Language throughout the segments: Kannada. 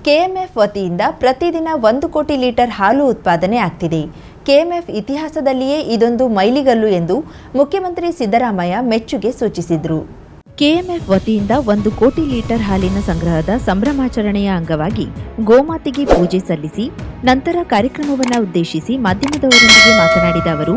ಕೆಎಂಎಫ್ ವತಿಯಿಂದ ಪ್ರತಿದಿನ 1 ಕೋಟಿ ಲೀಟರ್ ಹಾಲು ಉತ್ಪಾದನೆ ಆಗ್ತಿದೆ. ಕೆಎಂಎಫ್ ಇತಿಹಾಸದಲ್ಲಿಯೇ ಇದೊಂದು ಮೈಲಿಗಲ್ಲು ಎಂದು ಮುಖ್ಯಮಂತ್ರಿ ಸಿದ್ದರಾಮಯ್ಯ ಮೆಚ್ಚುಗೆ ಸೂಚಿಸಿದರು. ಕೆಎಂಎಫ್ ವತಿಯಿಂದ 1 ಕೋಟಿ ಲೀಟರ್ ಹಾಲಿನ ಸಂಗ್ರಹದ ಸಂಭ್ರಮಾಚರಣೆಯ ಅಂಗವಾಗಿ ಗೋಮಾತೆಗೆ ಪೂಜೆ ಸಲ್ಲಿಸಿ ನಂತರ ಕಾರ್ಯಕ್ರಮವನ್ನು ಉದ್ದೇಶಿಸಿ ಮಾಧ್ಯಮದವರೊಂದಿಗೆ ಮಾತನಾಡಿದ ಅವರು,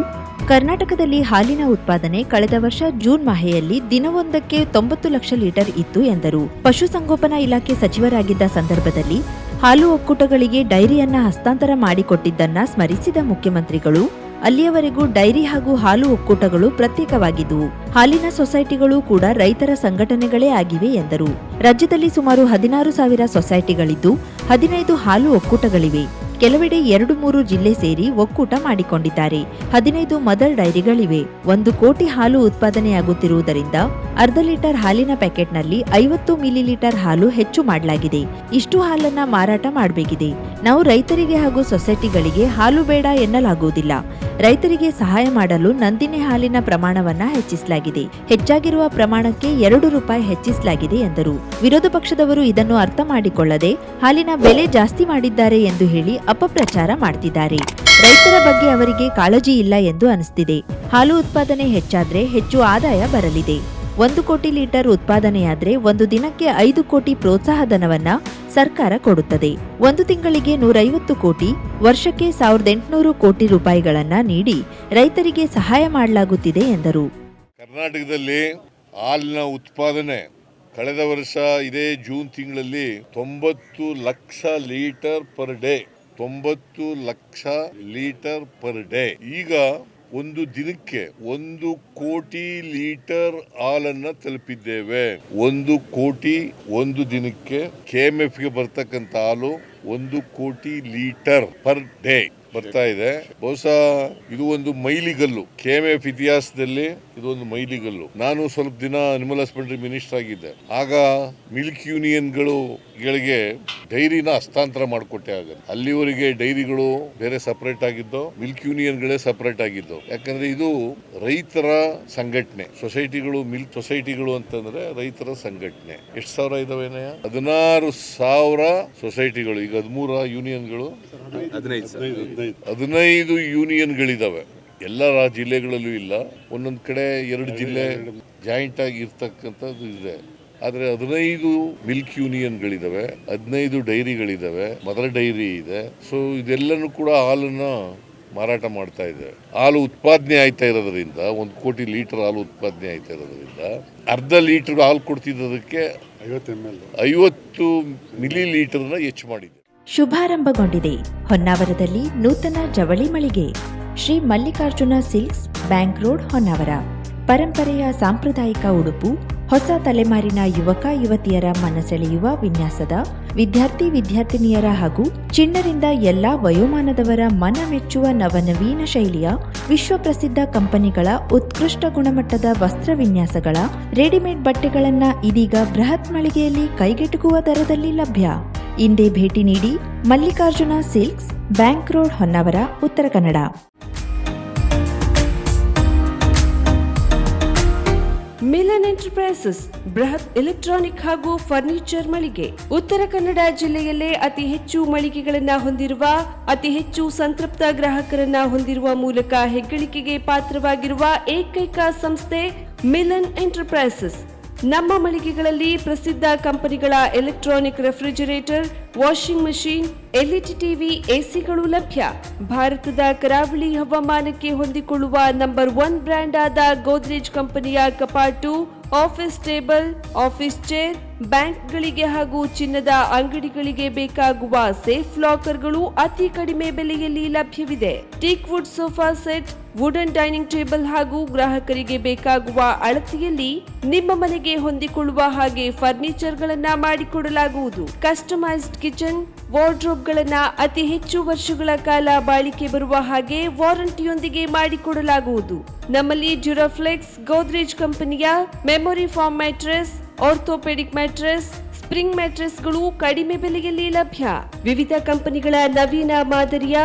ಕರ್ನಾಟಕದಲ್ಲಿ ಹಾಲಿನ ಉತ್ಪಾದನೆ ಕಳೆದ ವರ್ಷ ಜೂನ್ ಮಾಹೆಯಲ್ಲಿ ದಿನವೊಂದಕ್ಕೆ 90 ಲಕ್ಷ ಲೀಟರ್ ಇತ್ತು ಎಂದರು. ಪಶುಸಂಗೋಪನಾ ಇಲಾಖೆ ಸಚಿವರಾಗಿದ್ದ ಸಂದರ್ಭದಲ್ಲಿ ಹಾಲು ಒಕ್ಕೂಟಗಳಿಗೆ ಡೈರಿಯನ್ನ ಹಸ್ತಾಂತರ ಮಾಡಿಕೊಟ್ಟಿದ್ದನ್ನ ಸ್ಮರಿಸಿದ ಮುಖ್ಯಮಂತ್ರಿಗಳು, ಅಲ್ಲಿಯವರೆಗೂ ಡೈರಿ ಹಾಗೂ ಹಾಲು ಒಕ್ಕೂಟಗಳು ಪ್ರತ್ಯೇಕವಾಗಿದ್ದವು. ಹಾಲಿನ ಸೊಸೈಟಿಗಳು ಕೂಡ ರೈತರ ಸಂಘಟನೆಗಳೇ ಆಗಿವೆ ಎಂದರು. ರಾಜ್ಯದಲ್ಲಿ ಸುಮಾರು 16,000 ಸೊಸೈಟಿಗಳಿದ್ದು 15 ಹಾಲು ಒಕ್ಕೂಟಗಳಿವೆ. ಕೆಲವೆಡೆ 2-3 ಜಿಲ್ಲೆ ಸೇರಿ ಒಕ್ಕೂಟ ಮಾಡಿಕೊಂಡಿದ್ದಾರೆ. 15 ಮದರ್ ಡೈರಿಗಳಿವೆ. 1 ಕೋಟಿ ಹಾಲು ಉತ್ಪಾದನೆಯಾಗುತ್ತಿರುವುದರಿಂದ ಅರ್ಧ ಲೀಟರ್ ಹಾಲಿನ ಪ್ಯಾಕೆಟ್ನಲ್ಲಿ 50 ಮಿಲಿಲೀಟರ್ ಹಾಲು ಹೆಚ್ಚು ಮಾಡಲಾಗಿದೆ. ಇಷ್ಟು ಹಾಲನ್ನ ಮಾರಾಟ ಮಾಡಬೇಕಿದೆ. ನಾವು ರೈತರಿಗೆ ಹಾಗೂ ಸೊಸೈಟಿಗಳಿಗೆ ಹಾಲು ಬೇಡ ಎನ್ನಲಾಗುವುದಿಲ್ಲ. ರೈತರಿಗೆ ಸಹಾಯ ಮಾಡಲು ನಂದಿನಿ ಹಾಲಿನ ಪ್ರಮಾಣವನ್ನ ಹೆಚ್ಚಿಸಲಾಗಿದೆ. ಹೆಚ್ಚಾಗಿರುವ ಪ್ರಮಾಣಕ್ಕೆ 2 ರೂಪಾಯಿ ಹೆಚ್ಚಿಸಲಾಗಿದೆ ಎಂದರು. ವಿರೋಧ ಪಕ್ಷದವರು ಇದನ್ನು ಅರ್ಥ ಮಾಡಿಕೊಳ್ಳದೆ ಹಾಲಿನ ಬೆಲೆ ಜಾಸ್ತಿ ಮಾಡಿದ್ದಾರೆ ಎಂದು ಹೇಳಿ ಅಪಪ್ರಚಾರ ಮಾಡ್ತಿದ್ದಾರೆ. ರೈತರ ಬಗ್ಗೆ ಅವರಿಗೆ ಕಾಳಜಿ ಇಲ್ಲ ಎಂದು ಅನಿಸ್ತಿದೆ. ಹಾಲು ಉತ್ಪಾದನೆ ಹೆಚ್ಚಾದ್ರೆ ಹೆಚ್ಚು ಆದಾಯ ಬರಲಿದೆ. 1 ಕೋಟಿ ಲೀಟರ್ ಉತ್ಪಾದನೆಯಾದ್ರೆ ಒಂದು ದಿನಕ್ಕೆ 5 ಕೋಟಿ ಪ್ರೋತ್ಸಾಹಧನವನ್ನ ಸರ್ಕಾರ ಕೊಡುತ್ತದೆ. 1 ತಿಂಗಳಿಗೆ 150 ಕೋಟಿ, ವರ್ಷಕ್ಕೆ 1,800 ಕೋಟಿ ರೂಪಾಯಿಗಳನ್ನ ನೀಡಿ ರೈತರಿಗೆ ಸಹಾಯ ಮಾಡಲಾಗುತ್ತಿದೆ ಎಂದರು. ಕರ್ನಾಟಕದಲ್ಲಿ ಹಾಲಿನ ಉತ್ಪಾದನೆ ಕಳೆದ ವರ್ಷ ಇದೇ ಜೂನ್ ತಿಂಗಳಲ್ಲಿ 90 lakh litre per day 90 lakh litre per day. ಈಗ ಒಂದು ದಿನಕ್ಕೆ 1 ಕೋಟಿ ಲೀಟರ್ ಹಾಲನ್ನ ತಲುಪಿದ್ದೇವೆ. 1 ಕೋಟಿ ಒಂದು ದಿನಕ್ಕೆ ಕೆಎಂಎಫ್ ಗೆ ಬರ್ತಕ್ಕಂಥ ಹಾಲು 1 ಕೋಟಿ ಲೀಟರ್ ಪರ್ ಡೇ ಬರ್ತಾ ಇದೆ. ಬಹುಶಃ ಇದು ಒಂದು ಮೈಲಿಗಲ್ಲು. ಕೆಎಂಎಫ್ ಇತಿಹಾಸದಲ್ಲಿ ಇದು ಒಂದು ಮೈಲಿಗಲ್ಲು. ನಾನು ಸ್ವಲ್ಪ ದಿನ ಅನಿಮಲ್ ಹಸ್ಬೆಂಡ್ರಿ ಮಿನಿಸ್ಟರ್ ಆಗಿದ್ದೆ. ಆಗ ಮಿಲ್ಕ್ ಯೂನಿಯನ್ಗಳಿಗೆ ಡೈರಿನ ಹಸ್ತಾಂತರ ಮಾಡಿಕೊಟ್ಟೆ. ಆಗ ಅಲ್ಲಿವರೆಗೆ ಡೈರಿಗಳು ಬೇರೆ ಸಪರೇಟ್ ಆಗಿದ್ದು, ಮಿಲ್ಕ್ ಯೂನಿಯನ್ಗಳೇ ಸಪರೇಟ್ ಆಗಿದ್ದು. ಯಾಕಂದ್ರೆ ಇದು ರೈತರ ಸಂಘಟನೆ. ಸೊಸೈಟಿಗಳು, ಮಿಲ್ಕ್ ಸೊಸೈಟಿಗಳು ಅಂತಂದ್ರೆ ರೈತರ ಸಂಘಟನೆ. ಎಷ್ಟು ಸಾವಿರ ಇದಾವೆ? 16,000 ಸೊಸೈಟಿಗಳು. ಈಗ 13 ಯೂನಿಯನ್ಗಳು, 15 ಯೂನಿಯನ್ಗಳಿದಾವೆ. ಎಲ್ಲ ಜಿಲ್ಲೆಗಳಲ್ಲೂ ಇಲ್ಲ. ಒಂದೊಂದು ಕಡೆ 2 ಜಿಲ್ಲೆ ಜಾಯಿಂಟ್ ಆಗಿ ಇರ್ತಕ್ಕಂಥದ್ದು ಇದೆ. ಆದ್ರೆ 15 ಮಿಲ್ಕ್ ಯೂನಿಯನ್ಗಳಿದಾವೆ, 15 ಡೈರಿಗಳಿದಾವೆ, ಮದರ್ ಡೈರಿ ಇದೆ. ಸೊ ಇದೆಲ್ಲನೂ ಕೂಡ ಹಾಲನ್ನ ಮಾರಾಟ ಮಾಡ್ತಾ ಇದೆ. ಹಾಲು ಉತ್ಪಾದನೆ ಆಯ್ತಾ ಇರೋದ್ರಿಂದ 1 ಕೋಟಿ ಲೀಟರ್ ಹಾಲು ಉತ್ಪಾದನೆ ಆಯ್ತಾ ಇರೋದ್ರಿಂದ ಅರ್ಧ ಲೀಟರ್ ಹಾಲು ಕೊಡ್ತಿದ್ದದಕ್ಕೆ 50 ಮಿಲಿ ಲೀಟರ್ನ ಹೆಚ್ಚು ಮಾಡಿದೆ. ಶುಭಾರಂಭಗೊಂಡಿದೆ ಹೊನ್ನಾವರದಲ್ಲಿ ನೂತನ ಜವಳಿ ಮಳಿಗೆ. Shri Mallikarjuna Silks, Bank Road, Honnavar. ಪರಂಪರೆಯ ಸಾಂಪ್ರದಾಯಿಕ ಉಡುಪು, ಹೊಸ ತಲೆಮಾರಿನ ಯುವಕ ಯುವತಿಯರ ಮನಸೆಳೆಯುವ ವಿನ್ಯಾಸದ, ವಿದ್ಯಾರ್ಥಿನಿಯರ ಹಾಗೂ ಚಿಣ್ಣರಿಂದ ಎಲ್ಲಾ ವಯೋಮಾನದವರ ಮನ ಮೆಚ್ಚುವ ನವನವೀನ ಶೈಲಿಯ ವಿಶ್ವಪ್ರಸಿದ್ಧ ಕಂಪನಿಗಳ ಉತ್ಕೃಷ್ಟ ಗುಣಮಟ್ಟದ ವಸ್ತ್ರ ವಿನ್ಯಾಸಗಳ ರೆಡಿಮೇಡ್ ಬಟ್ಟೆಗಳನ್ನ ಇದೀಗ ಬೃಹತ್ ಮಳಿಗೆಯಲ್ಲಿ ಕೈಗೆಟುಕುವ ದರದಲ್ಲಿ ಲಭ್ಯ. ಇಂದೇ ಭೇಟಿ ನೀಡಿ. Mallikarjuna Silks, Bank Road, Honnavar, Uttara Kannada. Milan enterprises ಬೃಹತ್ ಎಲೆಕ್ಟ್ರಾನಿಕ್ ಹಾಗೂ ಫರ್ನಿಚರ್ ಮಳಿಗೆ. ಉತ್ತರ ಕನ್ನಡ ಜಿಲ್ಲೆಯಲ್ಲೇ ಅತಿ ಹೆಚ್ಚು ಮಳಿಗೆಗಳನ್ನ ಹೊಂದಿರುವ, ಅತಿ ಹೆಚ್ಚು ಸಂತೃಪ್ತ ಗ್ರಾಹಕರನ್ನ ಹೊಂದಿರುವ ಮೂಲಕ ಹೆಗ್ಗಳಿಕೆಗೆ ಪಾತ್ರವಾಗಿರುವ ಏಕೈಕ ಸಂಸ್ಥೆ ಮಿಲನ್ ಎಂಟರ್ಪ್ರೈಸಸ್. ನಮ್ಮ ಮಳಿಗೆಗಳಲ್ಲಿ ಪ್ರಸಿದ್ಧ ಕಂಪನಿಗಳ electronic refrigerator, washing machine, LED TV, ಎಸಿಗಳು ಲಭ್ಯ. ಭಾರತದ ಕರಾವಳಿ ಹವಾಮಾನಕ್ಕೆ ಹೊಂದಿಕೊಳ್ಳುವ ನಂಬರ್ 1 ಬ್ರ್ಯಾಂಡ್ ಆದ ಗೋದ್ರೇಜ್ ಕಂಪನಿಯ ಕಪಾಟು, ಆಫೀಸ್ ಟೇಬಲ್, ಆಫೀಸ್ ಚೇರ್, ಬ್ಯಾಂಕ್ಗಳಿಗೆ ಹಾಗೂ ಚಿನ್ನದ ಅಂಗಡಿಗಳಿಗೆ ಬೇಕಾಗುವ ಸೇಫ್ ಲಾಕರ್ಗಳು ಅತಿ ಕಡಿಮೆ ಬೆಲೆಯಲ್ಲಿ ಲಭ್ಯವಿದೆ. Teak wood sofa set, wooden dining table ಹಾಗೂ ಗ್ರಾಹಕರಿಗೆ ಬೇಕಾಗುವ ಅಳತೆಯಲ್ಲಿ ನಿಮ್ಮ ಮನೆಗೆ ಹೊಂದಿಕೊಳ್ಳುವ ಹಾಗೆ ಫರ್ನಿಚರ್ ಗಳನ್ನ ಮಾಡಿಕೊಡಲಾಗುವುದು. ಕಸ್ಟಮೈಸ್ಡ್ ಕಿಚನ್, ವಾರ್ಡ್ರೋಬ್ಗಳನ್ನ ಅತಿ ಹೆಚ್ಚು ವರ್ಷಗಳ ಕಾಲ ಬಾಳಿಕೆ ಬರುವ ಹಾಗೆ ವಾರಂಟಿಯೊಂದಿಗೆ ಮಾಡಿಕೊಡಲಾಗುವುದು. ನಮ್ಮಲ್ಲಿ ಡ್ಯೂರಾಫ್ಲೆಕ್ಸ್, ಗೋದ್ರೇಜ್ ಕಂಪನಿಯ memory foam mattress, orthopaedic mattress, spring ಮ್ಯಾಟ್ರೆಸ್ಗಳು ಕಡಿಮೆ ಬೆಲೆಯಲ್ಲಿ ಲಭ್ಯ. ವಿವಿಧ ಕಂಪನಿಗಳ ನವೀನ ಮಾದರಿಯ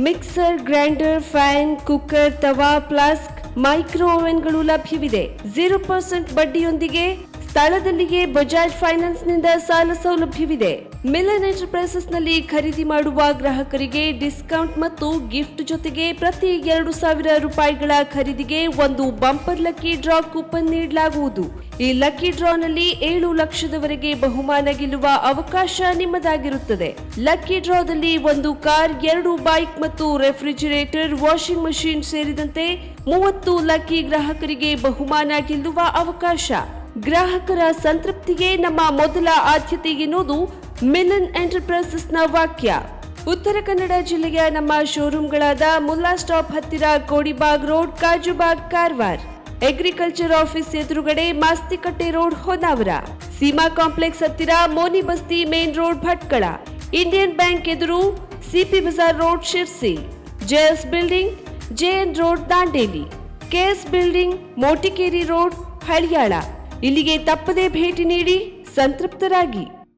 ಮಿಕ್ಸರ್, ಗ್ರೈಂಡರ್, ಫ್ಯಾನ್, ಕುಕ್ಕರ್, ತವಾ, ಫ್ಲಾಸ್ಕ್, ಮೈಕ್ರೋ ಓವೆನ್ಗಳು ಲಭ್ಯವಿದೆ. 0% ಬಡ್ಡಿಯೊಂದಿಗೆ ಸ್ಥಳದಲ್ಲಿಯೇ ಬಜಾಜ್ ಫೈನಾನ್ಸ್ ನಿಂದ ಸಾಲ ಸೌಲಭ್ಯವಿದೆ. ಮಿಲನ್ ಎಂಟರ್ಪ್ರೈಸಸ್ನಲ್ಲಿ ಖರೀದಿ ಮಾಡುವ ಗ್ರಾಹಕರಿಗೆ ಡಿಸ್ಕೌಂಟ್ ಮತ್ತು ಗಿಫ್ಟ್ ಜೊತೆಗೆ ಪ್ರತಿ 2,000 ರೂಪಾಯಿಗಳ ಖರೀದಿಗೆ ಒಂದು ಬಂಪರ್ ಲಕ್ಕಿ ಡ್ರಾ ಕೂಪನ್ ನೀಡಲಾಗುವುದು. ಈ ಲಕ್ಕಿ ಡ್ರಾನಲ್ಲಿ 7 ಲಕ್ಷದವರೆಗೆ ಬಹುಮಾನ ಗೆಲ್ಲುವ ಅವಕಾಶ ನಿಮ್ಮದಾಗಿರುತ್ತದೆ. ಲಕ್ಕಿ ಡ್ರಾದಲ್ಲಿ 1 ಕಾರ್, 2 ಬೈಕ್ ಮತ್ತು ರೆಫ್ರಿಜಿರೇಟರ್, ವಾಷಿಂಗ್ ಮಷಿನ್ ಸೇರಿದಂತೆ 30 ಲಕ್ಕಿ ಗ್ರಾಹಕರಿಗೆ ಬಹುಮಾನ ಗೆಲ್ಲುವ ಅವಕಾಶ. ಗ್ರಾಹಕರ ಸಂತೃಪ್ತಿಗೆ ನಮ್ಮ ಮೊದಲ ಆದ್ಯತೆ ಎನ್ನುವುದು ಮಿಲನ್ ಎಂಟರ್ಪ್ರೈಸಸ್ನ ವಾಕ್ಯ. ಉತ್ತರ ಕನ್ನಡ ಜಿಲ್ಲೆಯ ನಮ್ಮ ಶೋರೂಮ್ಗಳಾದ ಮುಲ್ಲಾ ಸ್ಟಾಪ್ ಹತ್ತಿರ Kodibag road, Kajubag, Karwar, agriculture office ಎದುರುಗಡೆ ಮಾಸ್ತಿಕಟ್ಟೆ ರೋಡ್, ಹೊನ್ನಾವರ, ಸೀಮಾ ಕಾಂಪ್ಲೆಕ್ಸ್ ಹತ್ತಿರ Moni Basti main road, Bhatkal, Indian bank ಎದುರು CP Bazar road, Sirsi, JS building, JN road, Dandeli, KS building, Motikeri road, Haliyal. ಇಲ್ಲಿಗೆ ತಪ್ಪದೇ ಭೇಟಿ ನೀಡಿ ಸಂತೃಪ್ತರಾಗಿ.